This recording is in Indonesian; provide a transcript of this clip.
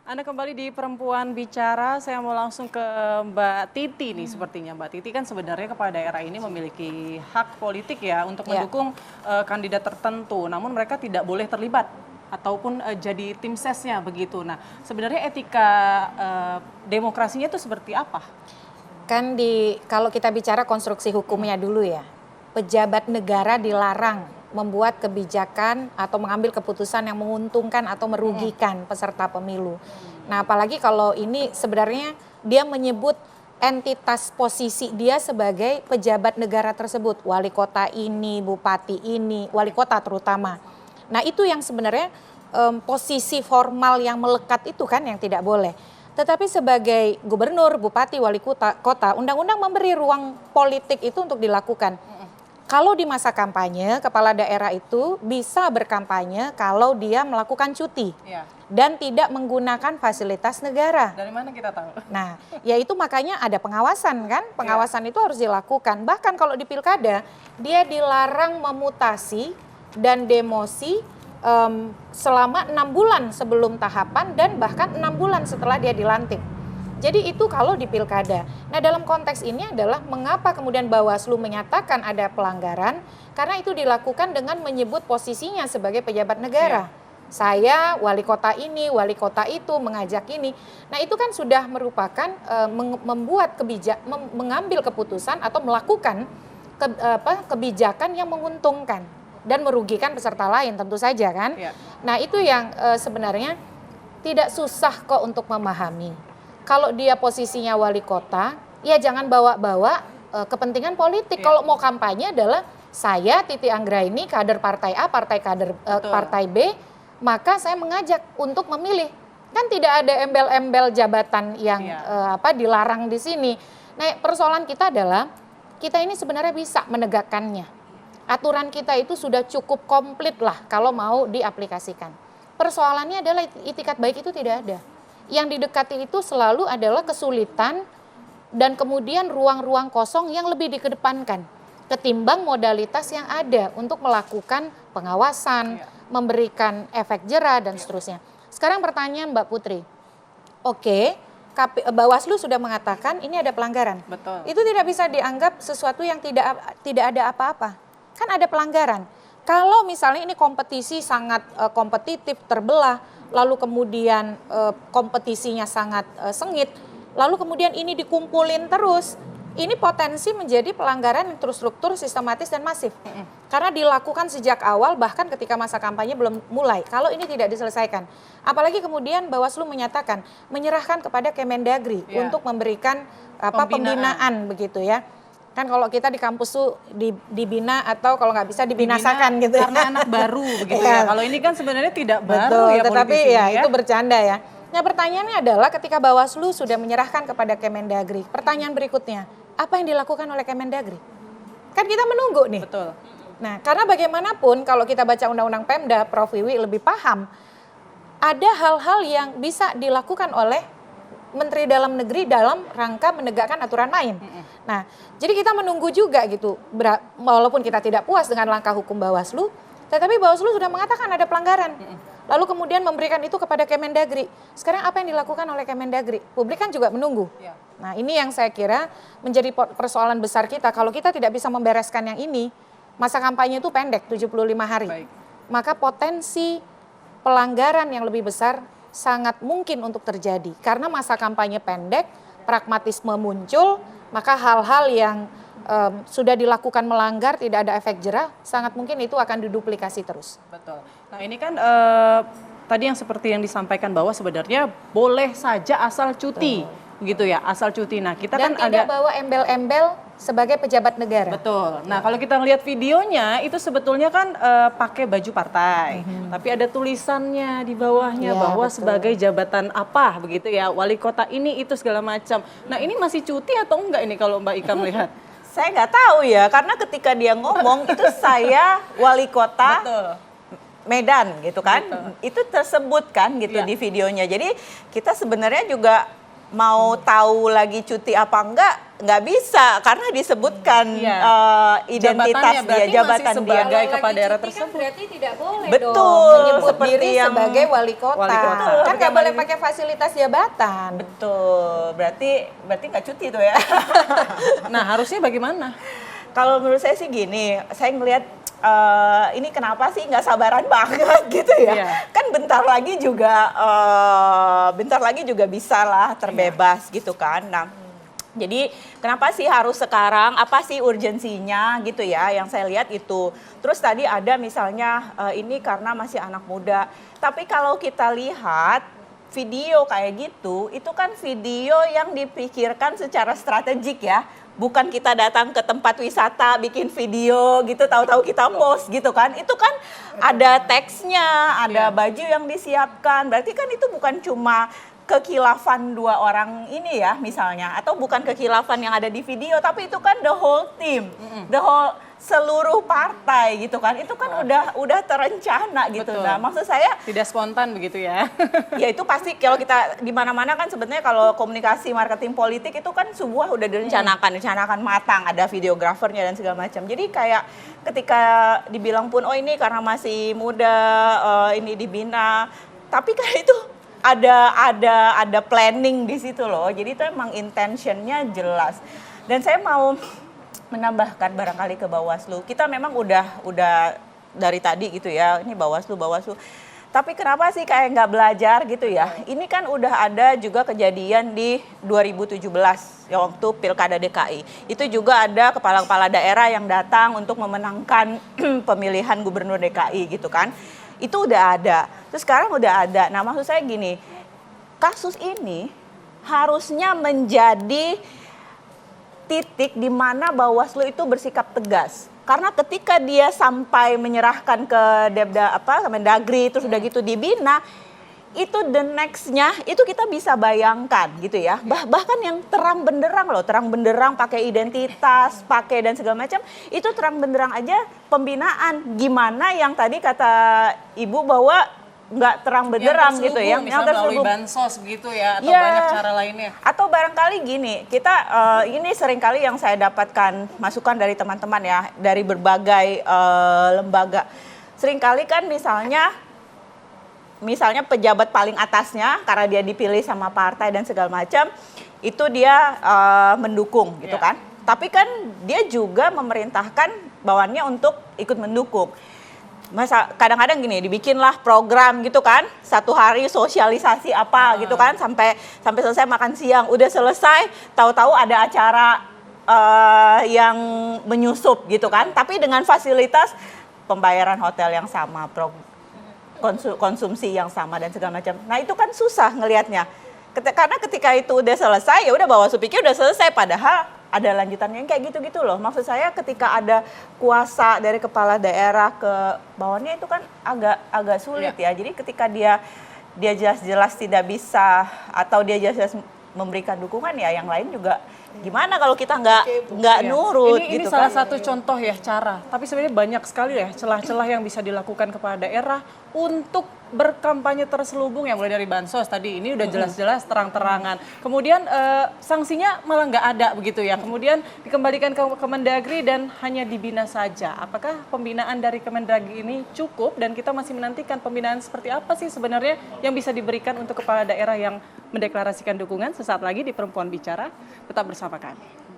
Anda kembali di Perempuan Bicara, saya mau langsung ke Mbak Titi nih sepertinya. Mbak Titi kan sebenarnya kepala daerah ini memiliki hak politik ya untuk mendukung kandidat tertentu, namun mereka tidak boleh terlibat ataupun jadi tim sesnya begitu. Nah, sebenarnya etika demokrasinya itu seperti apa? Kan kalau kita bicara konstruksi hukumnya dulu ya, pejabat negara dilarang membuat kebijakan atau mengambil keputusan yang menguntungkan atau merugikan peserta pemilu. Nah, apalagi kalau ini sebenarnya dia menyebut entitas posisi dia sebagai pejabat negara tersebut, wali kota ini, bupati ini, wali kota terutama. Nah, itu yang sebenarnya posisi formal yang melekat itu kan yang tidak boleh. Tetapi sebagai gubernur, bupati, wali kota, undang-undang memberi ruang politik itu untuk dilakukan. Kalau di masa kampanye, kepala daerah itu bisa berkampanye kalau dia melakukan cuti dan tidak menggunakan fasilitas negara. Dari mana kita tahu? Nah, ya itu makanya ada pengawasan kan, pengawasan itu harus dilakukan. Bahkan kalau di pilkada, dia dilarang memutasi dan demosi selama 6 bulan sebelum tahapan dan bahkan 6 bulan setelah dia dilantik. Jadi itu kalau di pilkada. Nah, dalam konteks ini adalah mengapa kemudian Bawaslu menyatakan ada pelanggaran, karena itu dilakukan dengan menyebut posisinya sebagai pejabat negara. Saya wali kota ini, wali kota itu, mengajak ini. Nah, itu kan sudah merupakan membuat mengambil keputusan atau melakukan kebijakan yang menguntungkan dan merugikan peserta lain tentu saja kan. Nah, itu yang sebenarnya tidak susah kok untuk memahami. Kalau dia posisinya wali kota, ya jangan bawa-bawa kepentingan politik. Kalau mau kampanye adalah saya Titi Anggraini kader partai A, partai B, maka saya mengajak untuk memilih. Kan tidak ada embel-embel jabatan yang dilarang di sini. Nah, persoalan kita adalah kita ini sebenarnya bisa menegakkannya. Aturan kita itu sudah cukup komplit lah kalau mau diaplikasikan. Persoalannya adalah itikat baik itu tidak ada. Yang didekati itu selalu adalah kesulitan dan kemudian ruang-ruang kosong yang lebih dikedepankan ketimbang modalitas yang ada untuk melakukan pengawasan, memberikan efek jera dan seterusnya. Sekarang pertanyaan Mbak Putri, Bawaslu sudah mengatakan ini ada pelanggaran. Betul. Itu tidak bisa dianggap sesuatu yang tidak ada apa-apa. Kan ada pelanggaran. Kalau misalnya ini kompetisi sangat kompetitif, terbelah, lalu kemudian kompetisinya sangat sengit, lalu kemudian ini dikumpulin terus, ini potensi menjadi pelanggaran yang terstruktur, sistematis dan masif. Karena dilakukan sejak awal bahkan ketika masa kampanye belum mulai, kalau ini tidak diselesaikan. Apalagi kemudian Bawaslu menyatakan, menyerahkan kepada Kemendagri untuk memberikan pembinaan begitu ya. Kan kalau kita di kampus tuh dibina atau kalau nggak bisa dibinasakan gitu. Karena anak baru begitu ya. Kalau ini kan sebenarnya tidak baru. Betul, ya tetapi ya itu bercanda ya. Nah, pertanyaannya adalah ketika Bawaslu sudah menyerahkan kepada Kemendagri, pertanyaan berikutnya, apa yang dilakukan oleh Kemendagri? Kan kita menunggu nih. Betul. Nah, karena bagaimanapun kalau kita baca Undang-Undang Pemda, Prof. Wiwi lebih paham, ada hal-hal yang bisa dilakukan oleh Menteri Dalam Negeri dalam rangka menegakkan aturan main. Nah, jadi kita menunggu juga gitu, walaupun kita tidak puas dengan langkah hukum Bawaslu, tetapi Bawaslu sudah mengatakan ada pelanggaran. Lalu kemudian memberikan itu kepada Kemendagri. Sekarang apa yang dilakukan oleh Kemendagri? Publik kan juga menunggu. Nah, ini yang saya kira menjadi persoalan besar kita. Kalau kita tidak bisa membereskan yang ini, masa kampanye itu pendek, 75 hari. Maka potensi pelanggaran yang lebih besar sangat mungkin untuk terjadi. Karena masa kampanye pendek, pragmatisme muncul, maka hal-hal yang sudah dilakukan melanggar, tidak ada efek jera, sangat mungkin itu akan diduplikasi terus. Betul. Nah, ini kan tadi yang seperti yang disampaikan bahwa sebenarnya boleh saja asal cuti, begitu ya, asal cuti. Nah, kita dan kan tidak bawa embel-embel sebagai pejabat negara. Betul. Nah, kalau kita lihat videonya itu sebetulnya kan pakai baju partai, tapi ada tulisannya di bawahnya bahwa sebagai jabatan apa begitu ya, wali kota ini itu segala macam. Nah, ini masih cuti atau enggak ini kalau Mbak Ika melihat? Saya nggak tahu ya, karena ketika dia ngomong itu saya wali kota Medan gitu kan, itu tersebut kan gitu di videonya. Jadi kita sebenarnya juga mau tahu lagi cuti apa enggak, nggak bisa karena disebutkan identitas Jabatannya berarti jabatan masih sebagai dia. kepala daerah Cuti kan tersebut. berarti tidak boleh Betul, dong menyebut seperti diri yang sebagai wali kota. wali kota. Kan nggak boleh pakai fasilitas jabatan. Betul, berarti nggak cuti tuh ya. Nah, harusnya bagaimana? Kalau menurut saya sih gini, saya ngelihat ini kenapa sih nggak sabaran banget gitu ya? Iya. Kan bentar lagi juga bisa lah terbebas gitu kan. Nah, jadi kenapa sih harus sekarang? Apa sih urgensinya gitu ya? Yang saya lihat itu. Terus tadi ada misalnya ini karena masih anak muda. Tapi kalau kita lihat video kayak gitu, itu kan video yang dipikirkan secara strategik ya. Bukan kita datang ke tempat wisata bikin video gitu, tahu-tahu kita post gitu kan. Itu kan ada teksnya, ada baju yang disiapkan. Berarti kan itu bukan cuma kekhilafan dua orang ini ya misalnya, atau bukan kekhilafan yang ada di video, tapi itu kan the whole team, the whole seluruh partai gitu kan. Itu kan udah terencana gitu. Betul. Nah, maksud saya Tidak spontan begitu ya. ya itu pasti kalau kita di mana-mana kan sebenarnya kalau komunikasi marketing politik itu kan sebuah udah direncanakan matang, ada videografernya dan segala macam. Jadi kayak ketika dibilang pun oh ini karena masih muda ini dibina, tapi kan itu ada planning di situ loh. Jadi itu emang intentionnya jelas. Dan saya mau menambahkan barangkali ke Bawaslu. Kita memang udah dari tadi gitu ya, ini Bawaslu. Tapi kenapa sih kayak nggak belajar gitu ya? Ini kan udah ada juga kejadian di 2017 ya waktu Pilkada DKI. Itu juga ada kepala-kepala daerah yang datang untuk memenangkan pemilihan gubernur DKI gitu kan. Itu udah ada. Terus sekarang udah ada. Nah, maksud saya gini, kasus ini harusnya menjadi titik di mana Bawaslu itu bersikap tegas. Karena ketika dia sampai menyerahkan ke Kemendagri terus udah gitu dibina, itu the next-nya itu kita bisa bayangkan gitu ya. Bahkan yang terang benderang pakai identitas, pakai dan segala macam, itu terang benderang aja pembinaan. Gimana yang tadi kata Ibu bahwa nggak terang benderang gitu ya, yang melalui bansos begitu ya, atau Ya. banyak cara lainnya. Atau barangkali gini, kita ini seringkali yang saya dapatkan masukan dari teman-teman ya, dari berbagai lembaga. Seringkali kan misalnya pejabat paling atasnya karena dia dipilih sama partai dan segala macam, itu dia mendukung gitu kan. Tapi kan dia juga memerintahkan bawahannya untuk ikut mendukung. Masa kadang-kadang gini, dibikinlah program gitu kan, satu hari sosialisasi apa gitu kan, sampai selesai makan siang, udah selesai, tahu-tahu ada acara yang menyusup gitu kan, tapi dengan fasilitas pembayaran hotel yang sama, konsumsi yang sama dan segala macam. Nah itu kan susah ngelihatnya, karena ketika itu udah selesai, ya udah Bawaslu pikir udah selesai, padahal ada lanjutannya yang kayak gitu-gitu loh. Maksud saya ketika ada kuasa dari kepala daerah ke bawahnya itu kan agak sulit ya. Jadi ketika dia jelas-jelas tidak bisa atau dia jelas-jelas memberikan dukungan ya yang lain juga gimana kalau kita nggak nurut ini gitu salah kan. satu contoh ya cara, tapi sebenarnya banyak sekali ya celah-celah yang bisa dilakukan kepala daerah untuk berkampanye terselubung, yang mulai dari bansos tadi ini udah jelas-jelas terang-terangan, kemudian sanksinya malah nggak ada begitu ya, kemudian dikembalikan ke Kemendagri dan hanya dibina saja. Apakah pembinaan dari Kemendagri ini cukup dan kita masih menantikan pembinaan seperti apa sih sebenarnya yang bisa diberikan untuk kepala daerah yang mendeklarasikan dukungan? Sesaat lagi di Perempuan Bicara, tetap bersama kami.